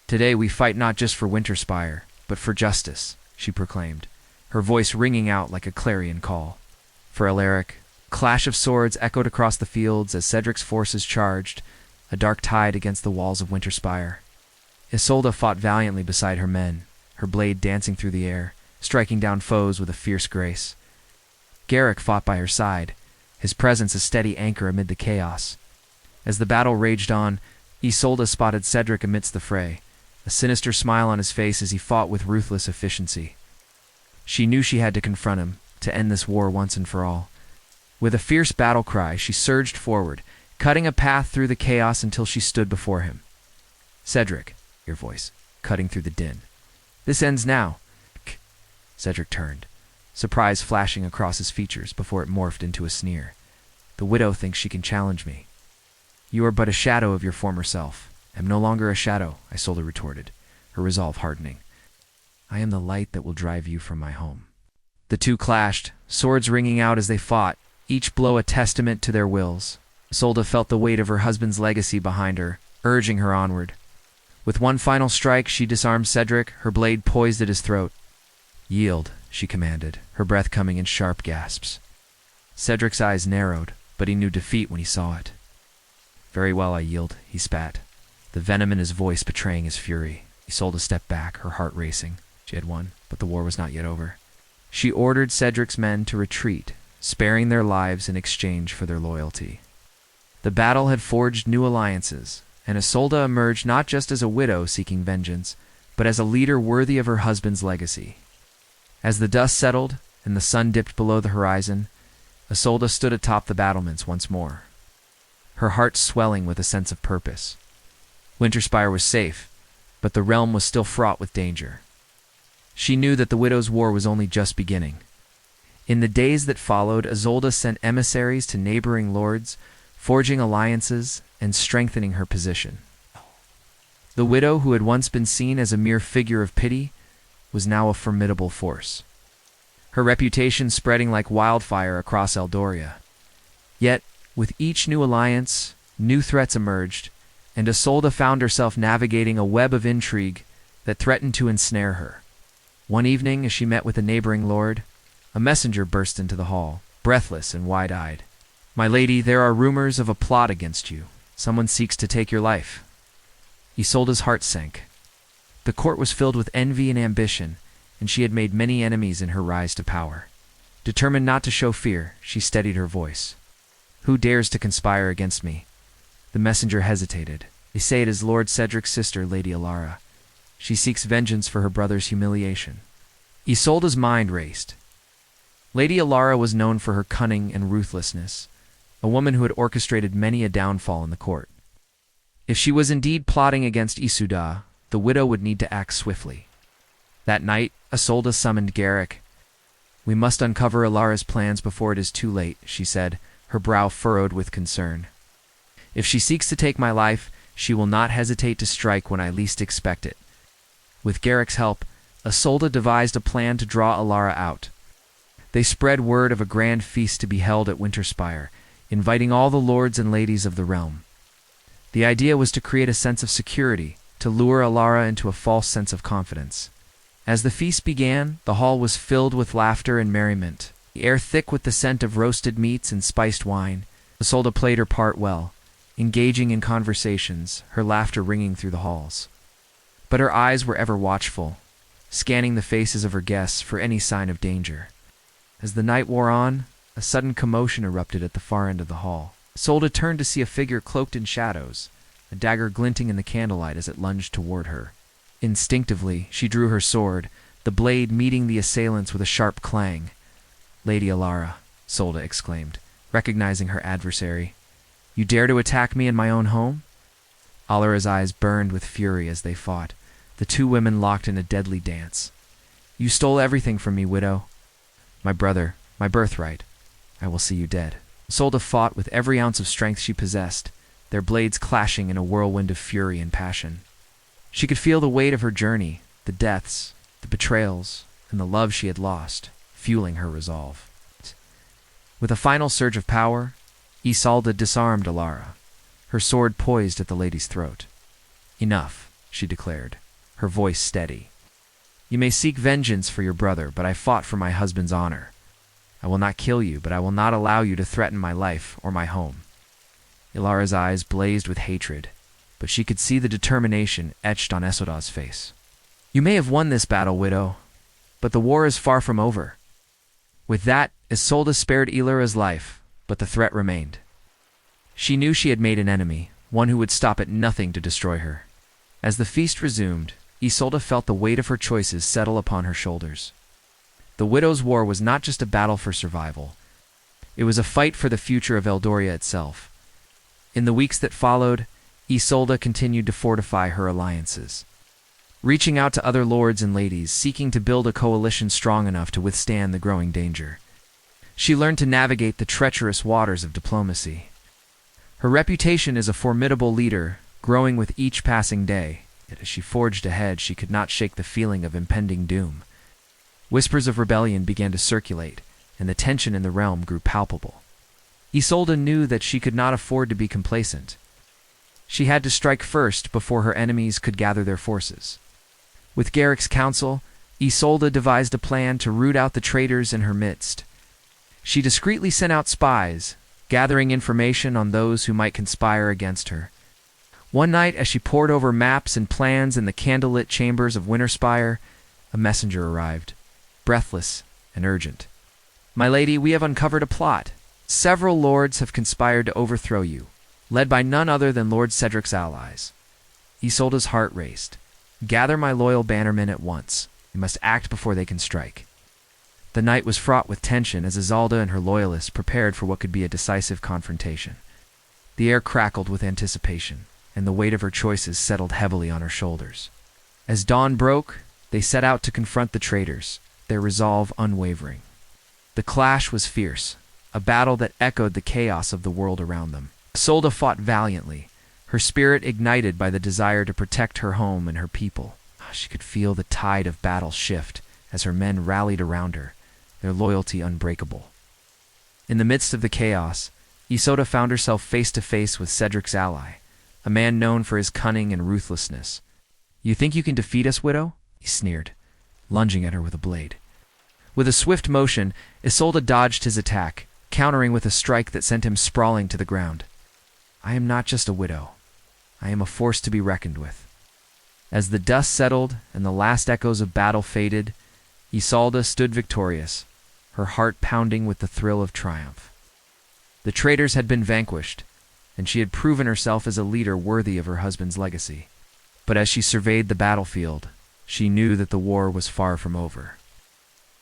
"Today we fight not just for Winterspire, but for justice," she proclaimed, her voice ringing out like a clarion call. For Alaric, clash of swords echoed across the fields as Cedric's forces charged, a dark tide against the walls of Winterspire. Isolde fought valiantly beside her men, her blade dancing through the air, striking down foes with a fierce grace. Garrick fought by her side, his presence a steady anchor amid the chaos. As the battle raged on, Isolde spotted Cedric amidst the fray, a sinister smile on his face as he fought with ruthless efficiency. She knew she had to confront him, to end this war once and for all. With a fierce battle cry, she surged forward, cutting a path through the chaos until she stood before him. "Cedric," your voice, cutting through the din. "This ends now." Cedric turned, surprise flashing across his features before it morphed into a sneer. "The widow thinks she can challenge me." "You are but a shadow of your former self." "Am no longer a shadow," Isolde retorted, her resolve hardening. "I am the light that will drive you from my home." The two clashed, swords ringing out as they fought, each blow a testament to their wills. Isolde felt the weight of her husband's legacy behind her, urging her onward. With one final strike, she disarmed Cedric, her blade poised at his throat. "Yield," she commanded, her breath coming in sharp gasps. Cedric's eyes narrowed, but he knew defeat when he saw it. "Very well, I yield," he spat, the venom in his voice betraying his fury. Isolde stepped back, her heart racing. She had won, but the war was not yet over. She ordered Cedric's men to retreat, sparing their lives in exchange for their loyalty. The battle had forged new alliances, and Isolde emerged not just as a widow seeking vengeance, but as a leader worthy of her husband's legacy. As the dust settled and the sun dipped below the horizon, Isolde stood atop the battlements once more, her heart swelling with a sense of purpose. Winterspire was safe, but the realm was still fraught with danger. She knew that the widow's war was only just beginning. In the days that followed, Isolde sent emissaries to neighboring lords, forging alliances and strengthening her position. The widow, who had once been seen as a mere figure of pity, was now a formidable force, her reputation spreading like wildfire across Eldoria. Yet, with each new alliance, new threats emerged, and Isolde found herself navigating a web of intrigue that threatened to ensnare her. One evening, as she met with a neighboring lord, a messenger burst into the hall, breathless and wide-eyed. "My lady, there are rumors of a plot against you. Someone seeks to take your life." Isolde's heart sank. The court was filled with envy and ambition, and she had made many enemies in her rise to power. Determined not to show fear, she steadied her voice. "Who dares to conspire against me?" The messenger hesitated. "They say it is Lord Cedric's sister, Lady Alara. She seeks vengeance for her brother's humiliation." Isolde's mind raced. Lady Alara was known for her cunning and ruthlessness, a woman who had orchestrated many a downfall in the court. If she was indeed plotting against Isolde, the widow would need to act swiftly. That night, Isolde summoned Garrick. "We must uncover Alara's plans before it is too late," she said, her brow furrowed with concern. "If she seeks to take my life, she will not hesitate to strike when I least expect it." With Garrick's help, Isolde devised a plan to draw Alara out. They spread word of a grand feast to be held at Winterspire, inviting all the lords and ladies of the realm. The idea was to create a sense of security, to lure Alara into a false sense of confidence. As the feast began, the hall was filled with laughter and merriment, the air thick with the scent of roasted meats and spiced wine. Isolde played her part well, engaging in conversations, her laughter ringing through the halls. But her eyes were ever watchful, scanning the faces of her guests for any sign of danger. As the night wore on, a sudden commotion erupted at the far end of the hall. Isolde turned to see a figure cloaked in shadows, a dagger glinting in the candlelight as it lunged toward her. Instinctively, she drew her sword, the blade meeting the assailants with a sharp clang. "Lady Alara," Isolde exclaimed, recognizing her adversary. "You dare to attack me in my own home?" Alara's eyes burned with fury as they fought, the two women locked in a deadly dance. "You stole everything from me, widow." "My brother, my birthright. I will see you dead." Isolde fought with every ounce of strength she possessed, their blades clashing in a whirlwind of fury and passion. She could feel the weight of her journey, the deaths, the betrayals, and the love she had lost, fueling her resolve. With a final surge of power, Isolde disarmed Alara, her sword poised at the lady's throat. "Enough," she declared, her voice steady. "You may seek vengeance for your brother, but I fought for my husband's honor. I will not kill you, but I will not allow you to threaten my life or my home." Alara's eyes blazed with hatred, but she could see the determination etched on Isolde's face. You may have won this battle, widow, but the war is far from over. With that, Isolde spared Illyria's life, but the threat remained. She knew she had made an enemy, one who would stop at nothing to destroy her. As the feast resumed, Isolde felt the weight of her choices settle upon her shoulders. The Widow's War was not just a battle for survival. It was a fight for the future of Eldoria itself. In the weeks that followed, Isolde continued to fortify her alliances, reaching out to other lords and ladies, seeking to build a coalition strong enough to withstand the growing danger. She learned to navigate the treacherous waters of diplomacy. Her reputation as a formidable leader, growing with each passing day, yet as she forged ahead, she could not shake the feeling of impending doom. Whispers of rebellion began to circulate, and the tension in the realm grew palpable. Isolde knew that she could not afford to be complacent. She had to strike first before her enemies could gather their forces. With Garrick's counsel, Isolde devised a plan to root out the traitors in her midst. She discreetly sent out spies, gathering information on those who might conspire against her. One night, as she pored over maps and plans in the candlelit chambers of Winterspire, a messenger arrived, breathless and urgent. "My lady, we have uncovered a plot. Several lords have conspired to overthrow you, led by none other than Lord Cedric's allies." Isolde's heart raced. "Gather my loyal bannermen at once. We must act before they can strike." The night was fraught with tension as Isolde and her loyalists prepared for what could be a decisive confrontation. The air crackled with anticipation, and the weight of her choices settled heavily on her shoulders. As dawn broke, they set out to confront the traitors, their resolve unwavering. The clash was fierce, a battle that echoed the chaos of the world around them. Isolde fought valiantly, her spirit ignited by the desire to protect her home and her people. She could feel the tide of battle shift as her men rallied around her, their loyalty unbreakable. In the midst of the chaos, Isolde found herself face to face with Cedric's ally, a man known for his cunning and ruthlessness. "You think you can defeat us, widow?" he sneered, lunging at her with a blade. With a swift motion, Isolde dodged his attack, countering with a strike that sent him sprawling to the ground. "I am not just a widow. I am a force to be reckoned with." As the dust settled and the last echoes of battle faded, Isolde stood victorious, her heart pounding with the thrill of triumph. The traitors had been vanquished, and she had proven herself as a leader worthy of her husband's legacy. But as she surveyed the battlefield, she knew that the war was far from over.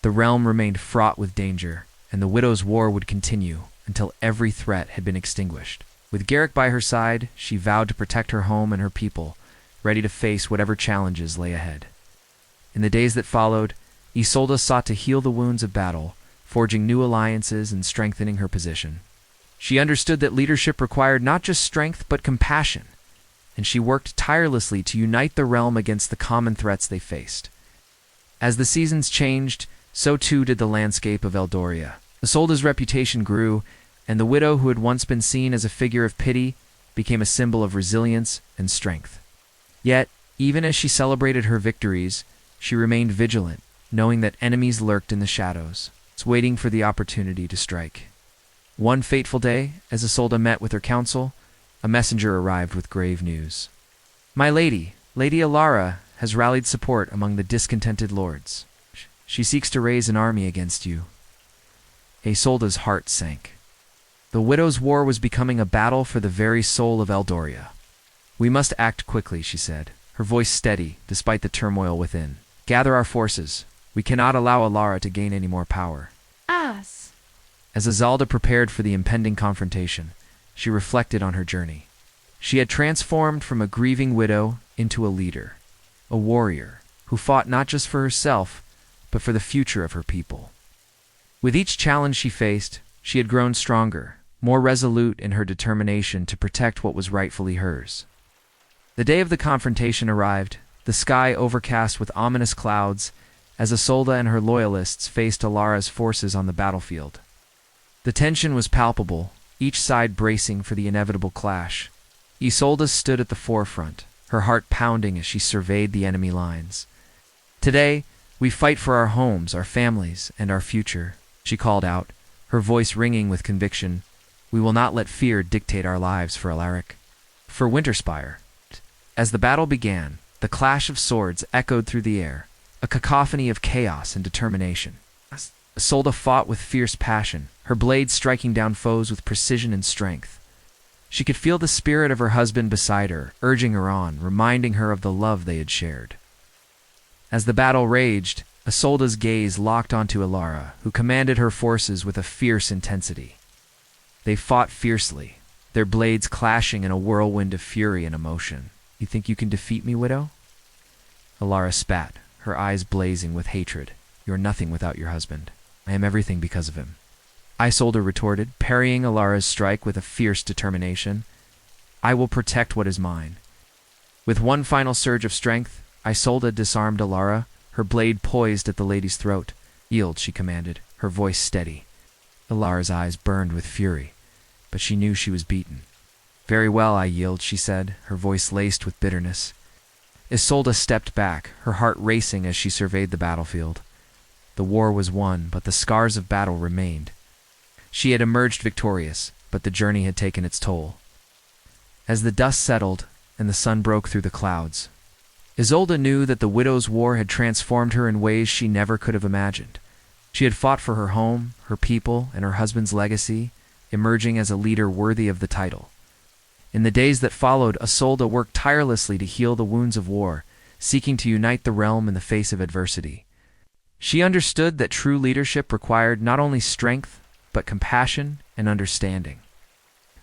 The realm remained fraught with danger, and the Widow's War would continue until every threat had been extinguished. With Garrick by her side, she vowed to protect her home and her people, ready to face whatever challenges lay ahead. In the days that followed, Isolde sought to heal the wounds of battle, forging new alliances and strengthening her position. She understood that leadership required not just strength but compassion, and she worked tirelessly to unite the realm against the common threats they faced. As the seasons changed, so too did the landscape of Eldoria. Isolde's reputation grew, and the widow who had once been seen as a figure of pity became a symbol of resilience and strength. Yet, even as she celebrated her victories, she remained vigilant, knowing that enemies lurked in the shadows, waiting for the opportunity to strike. One fateful day, as Isolde met with her council, a messenger arrived with grave news. "My lady, Lady Alara, has rallied support among the discontented lords. She seeks to raise an army against you." Isolde's heart sank. The Widow's War was becoming a battle for the very soul of Eldoria. "We must act quickly," she said, her voice steady despite the turmoil within. "Gather our forces. We cannot allow Alara to gain any more power." Us. As Isolde prepared for the impending confrontation, she reflected on her journey. She had transformed from a grieving widow into a leader, a warrior, who fought not just for herself, but for the future of her people. With each challenge she faced, she had grown stronger, more resolute in her determination to protect what was rightfully hers. The day of the confrontation arrived, the sky overcast with ominous clouds, as Isolde and her loyalists faced Alara's forces on the battlefield. The tension was palpable, each side bracing for the inevitable clash. Isolde stood at the forefront, her heart pounding as she surveyed the enemy lines. "Today, we fight for our homes, our families, and our future," she called out, her voice ringing with conviction. "We will not let fear dictate our lives for Alaric, for Winterspire." As the battle began, The clash of swords echoed through the air, a cacophony of chaos and determination. Isolde fought with fierce passion, her blade striking down foes with precision and strength. She could feel the spirit of her husband beside her, urging her on, reminding her of the love they had shared. As the battle raged, Isolde's gaze locked onto Alara, who commanded her forces with a fierce intensity. They fought fiercely, their blades clashing in a whirlwind of fury and emotion. "You think you can defeat me, widow?" Alara spat, her eyes blazing with hatred. "You are nothing without your husband. I am everything because of him." Isolde retorted, parrying Alara's strike with a fierce determination. "I will protect what is mine." With one final surge of strength, Isolde disarmed Alara, her blade poised at the lady's throat. "Yield," she commanded, her voice steady. Alara's eyes burned with fury, but she knew she was beaten. "Very well, I yield," she said, her voice laced with bitterness. Isolde stepped back, her heart racing as she surveyed the battlefield. The war was won, but the scars of battle remained. She had emerged victorious, but the journey had taken its toll. As the dust settled and the sun broke through the clouds, Isolde knew that the widow's war had transformed her in ways she never could have imagined. She had fought for her home, her people, and her husband's legacy, emerging as a leader worthy of the title. In the days that followed, Isolde worked tirelessly to heal the wounds of war, seeking to unite the realm in the face of adversity. She understood that true leadership required not only strength, but compassion and understanding.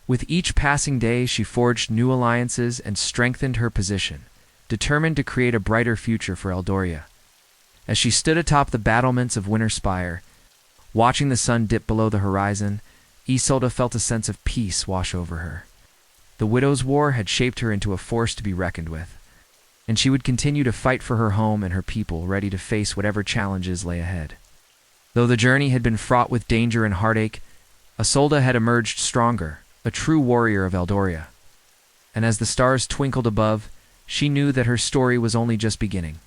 With each passing day, she forged new alliances and strengthened her position, determined to create a brighter future for Eldoria. As she stood atop the battlements of Winterspire, watching the sun dip below the horizon, Isolde felt a sense of peace wash over her. The widow's war had shaped her into a force to be reckoned with, and she would continue to fight for her home and her people, ready to face whatever challenges lay ahead. Though the journey had been fraught with danger and heartache, Isolde had emerged stronger, a true warrior of Eldoria. And as the stars twinkled above, she knew that her story was only just beginning.